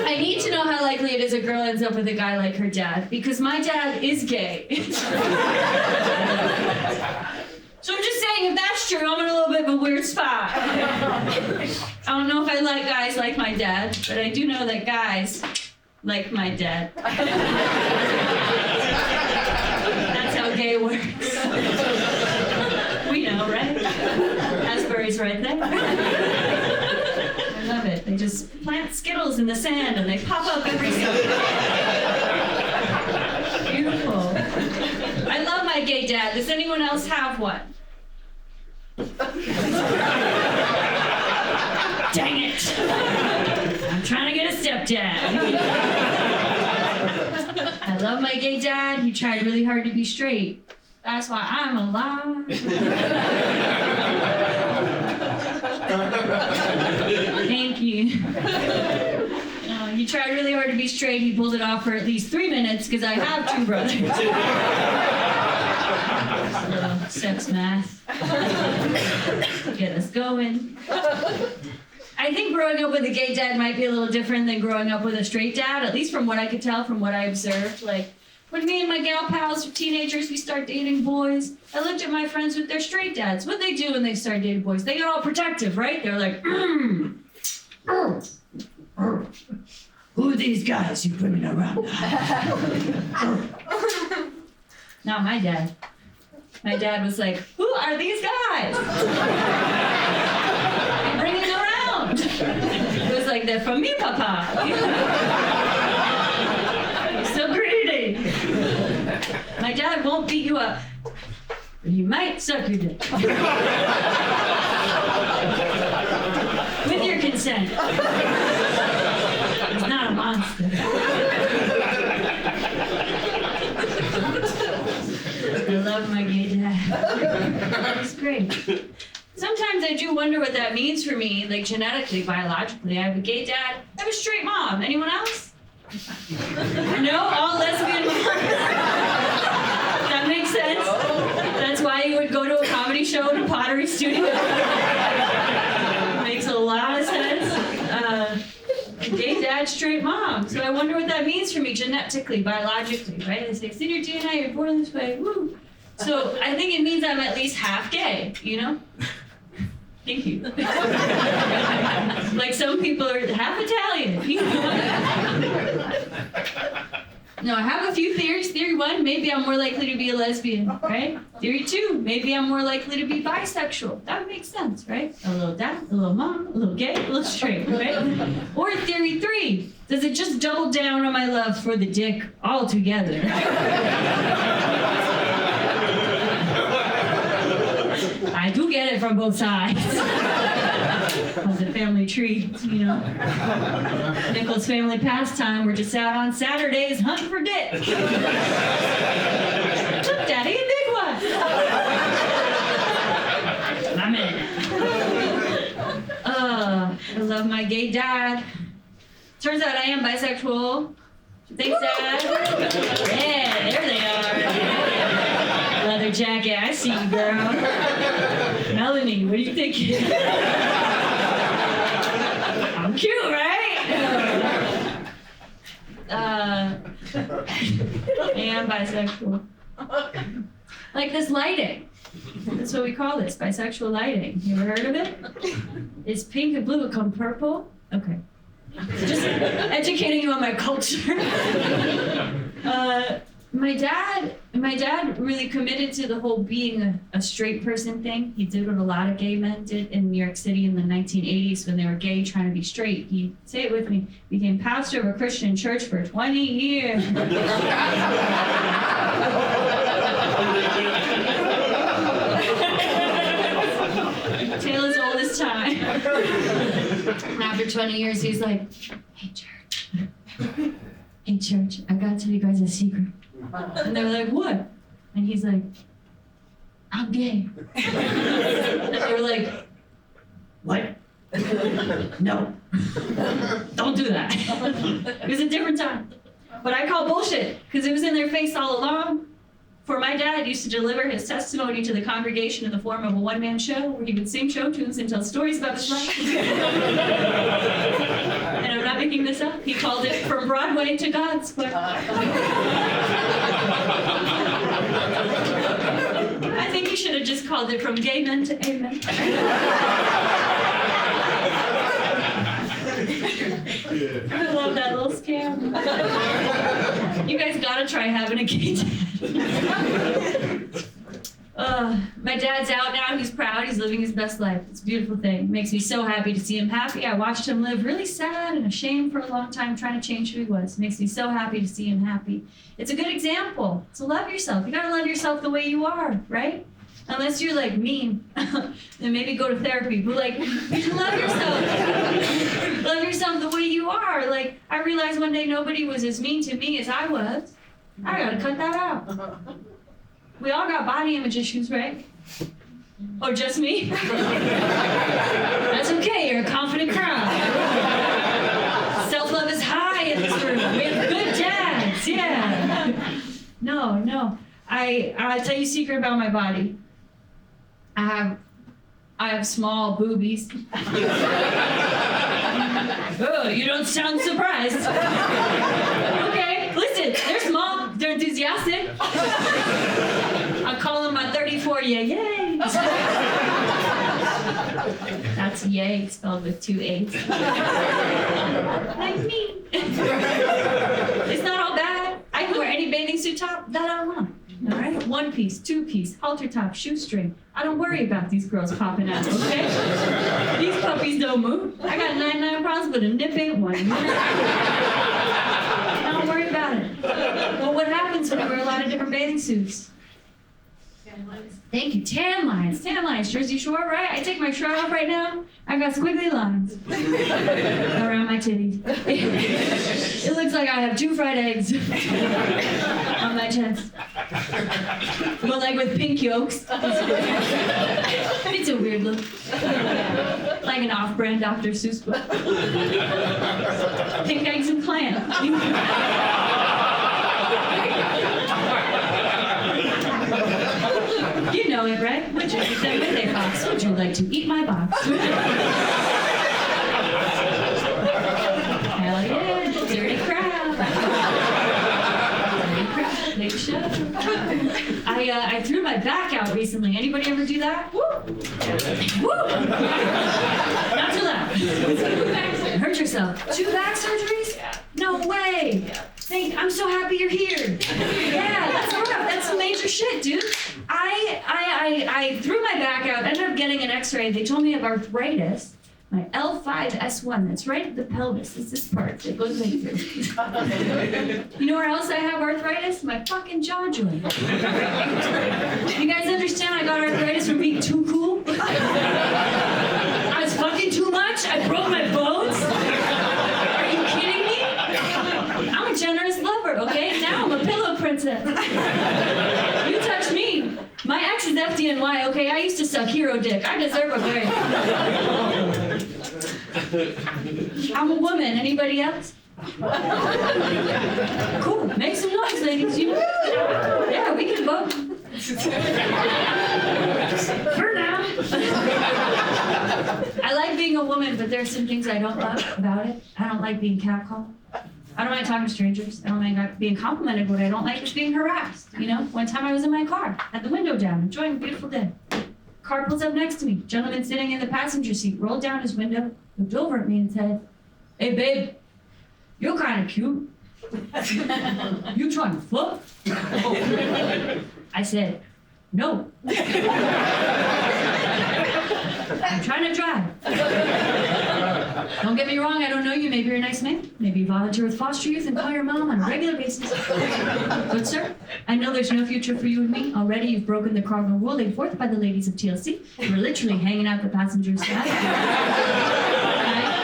I need to know how likely it is a girl ends up with a guy like her dad, because my dad is gay. So I'm just saying, if that's true, I'm in a little bit of a weird spot. I don't know if I like guys like my dad, but I do know that guys like my dad. That's how gay works. We know, right? Asbury's right there. I love it. They just plant Skittles in the sand and they pop up every single day. Beautiful. I love my gay dad. Does anyone else have one? Dang it! I'm trying to get a stepdad. I love my gay dad. He tried really hard to be straight. That's why I'm alive. Thank you. He tried really hard to be straight. He pulled it off for at least 3 minutes because I have 2 brothers. Sex math. Get us going. I think growing up with a gay dad might be a little different than growing up with a straight dad, at least from what I could tell, from what I observed. Like, when me and my gal pals were teenagers, we start dating boys. I looked at my friends with their straight dads. What they do when they start dating boys? They get all protective, right? They're like, who are these guys you're bringing around? Not my dad. My dad was like, who are these guys? You're bringing them around. It was like, they're from me, papa. You're so greedy. My dad won't beat you up, but he might suck your dick. With your consent. He's not a monster. I love my gay dad. He's great. Sometimes I do wonder what that means for me, like genetically, biologically. I have a gay dad. I have a straight mom. Anyone else? No? All lesbian moms? That makes sense? That's why you would go to a comedy show in a pottery studio? Makes a lot of sense. Gay dad, straight mom. So I wonder what that means for me genetically, biologically, right? They say, it's in your DNA, you're born this way, woo. So I think it means I'm at least half gay, you know? Thank you. Like some people are half Italian, you know? No, I have a few theories. Theory 1, maybe I'm more likely to be a lesbian, right? Theory 2, maybe I'm more likely to be bisexual. That would make sense, right? A little dad, a little mom, a little gay, a little straight, right? Or theory 3, does it just double down on my love for the dick altogether? I do get it from both sides. It's a family tree, you know. Nichols' family pastime, we're just out on Saturdays hunting for dick. Look, Daddy, a big one. My man. I love my gay dad. Turns out I am bisexual. Thanks, Dad. Yeah, there they are. Leather jacket, I see you, girl. Melanie, what do you think? I'm cute, right? I am bisexual. Like this lighting. That's what we call this, bisexual lighting. You ever heard of it? It's pink and blue, it come purple. Okay. Just educating you on my culture. My dad really committed to the whole being a straight person thing. He did what a lot of gay men did in New York City in the 1980s when they were gay trying to be straight. He, say it with me, became pastor of a Christian church for 20 years. Tale as old as time. And after 20 years, he's like, hey, church, I gotta tell you guys a secret. And they were like, what? And he's like, I'm gay. And they were like, what? No. Don't do that. It was a different time. But I call bullshit, because it was in their face all along. For my dad used to deliver his testimony to the congregation in the form of a one-man show where he would sing show tunes and tell stories about his life. And I'm not making this up. He called it From Broadway to God's Square. I think he should have just called it From Gay Men to Amen. I love that little scam. You guys gotta try having a gay dad. My dad's out now. He's proud. He's living his best life. It's a beautiful thing. It makes me so happy to see him happy. I watched him live really sad and ashamed for a long time, trying to change who he was. It makes me so happy to see him happy. It's a good example. So love yourself. You gotta love yourself the way you are, right? Unless you're like me, then maybe go to therapy. But like, you should love yourself. Love yourself the way you are. Like, I realized one day nobody was as mean to me as I was. I gotta cut that out. We all got body image issues, right? Or just me? That's okay, you're a confident crowd. Self-love is high in this room. We have good dads, yeah. No. I'll tell you a secret about my body. I have small boobies. Oh, you don't sound surprised. Okay, listen, they're small, they're enthusiastic. I call them my 34 yay. That's yay spelled with 2 A's. Like me. It's not all bad. I can wear any bathing suit top that I want. All right, 1 piece, 2 piece, halter top, shoestring. I don't worry about these girls popping out, okay? These puppies don't move. I got 99 pounds, but a nip ain't one. I don't worry about it. Well, what happens when you wear a lot of different bathing suits? Thank you, tan lines. Tan lines, Jersey Shore, right? I take my shirt off right now. I got squiggly lines around my titties. It looks like I have 2 fried eggs on my chest. But like with pink yolks. It's a weird look. Like an off-brand Dr. Seuss book. Pink eggs and clams. You know it, right? Would you eat them with their box? Would you like to eat my box? Hell yeah, dirty crowd. Dirty crowd, big show. I threw my back out recently. Anybody ever do that? Woo! Woo! Not too loud. Hurt yourself. 2 back surgeries? No way. I'm so happy you're here. Yeah, that's rough. That's some major shit, dude. I threw my back out, ended up getting an x-ray. They told me I have arthritis. My L5-S1, that's right at the pelvis. It's this part that goes right through. You know where else I have arthritis? My fucking jaw joint. You guys understand I got arthritis from being too cool? I was fucking too much? I broke my bones? Are you kidding me? I'm a generous lover, okay? Now I'm a pillow princess. You touch me. My ex is FDNY, okay? I used to suck hero dick. I deserve a break. I'm a woman. Anybody else? Cool. Make some noise, ladies. Yeah, we can vote. For now. I like being a woman, but there's some things I don't love about it. I don't like being catcalled. I don't mind talking to strangers. I don't mind being complimented. What I don't like is being harassed. You know, one time I was in my car, had the window down, enjoying a beautiful day. Car pulls up next to me. Gentleman sitting in the passenger seat rolled down his window, looked over at me and said, "Hey, babe, you're kind of cute. You trying to fuck?" I said, "No. I'm trying to drive. Don't get me wrong, I don't know you. Maybe you're a nice man. Maybe you volunteer with foster youth and call your mom on a regular basis. But sir, I know there's no future for you and me. Already you've broken the cardinal rule laid forth by the ladies of TLC. You're literally hanging out the passenger side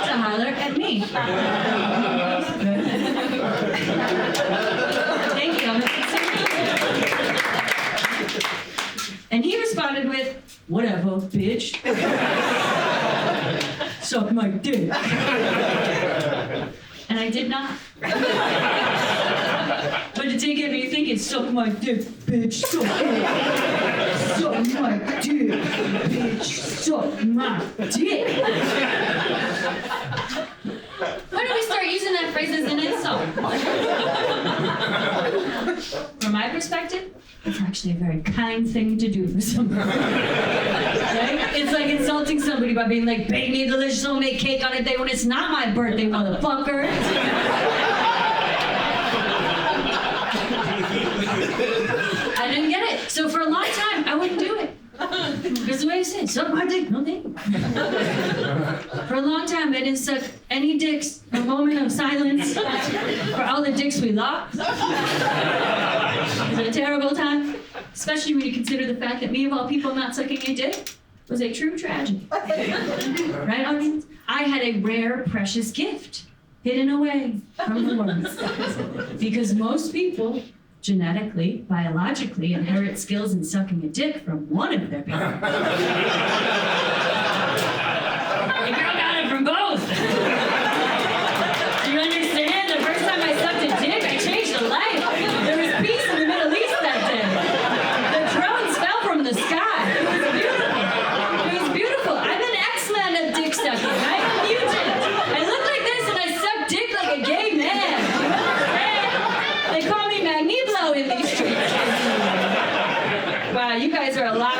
to holler at me." Thank you. And he responded with, "Whatever, bitch. Suck my dick." And I did not. But it did get me thinking. is suck my dick, bitch, suck it. Suck my dick, bitch, suck my dick. Why don't we start using that phrase as an insult? From my perspective, it's actually a very kind thing to do for someone. Right? It's like insulting somebody by being like, bake me a delicious homemade cake on a day when it's not my birthday, motherfucker. I didn't get it. So for a long time, I wouldn't do it. Because the way I said, suck my dick, no dick. For a long time, I didn't suck any dicks. A moment of silence for all the dicks we lost. It was a terrible time, especially when you consider the fact that me, of all people, not sucking a dick was a true tragedy. Right, audience? I had a rare, precious gift hidden away from the world. Because most people genetically, biologically, inherit skills in sucking a dick from one of their parents. The girl got it from both. Do you understand? The first time I sucked a dick, I changed a life. There was peace in the Middle East that day. The drones fell from the sky. It was beautiful. It was beautiful. I'm an X-Men of dick sucking. I'm a mutant. I look like this and I suck dick like a gay man. They call me Magniblo in these streets. Wow, you guys are alive.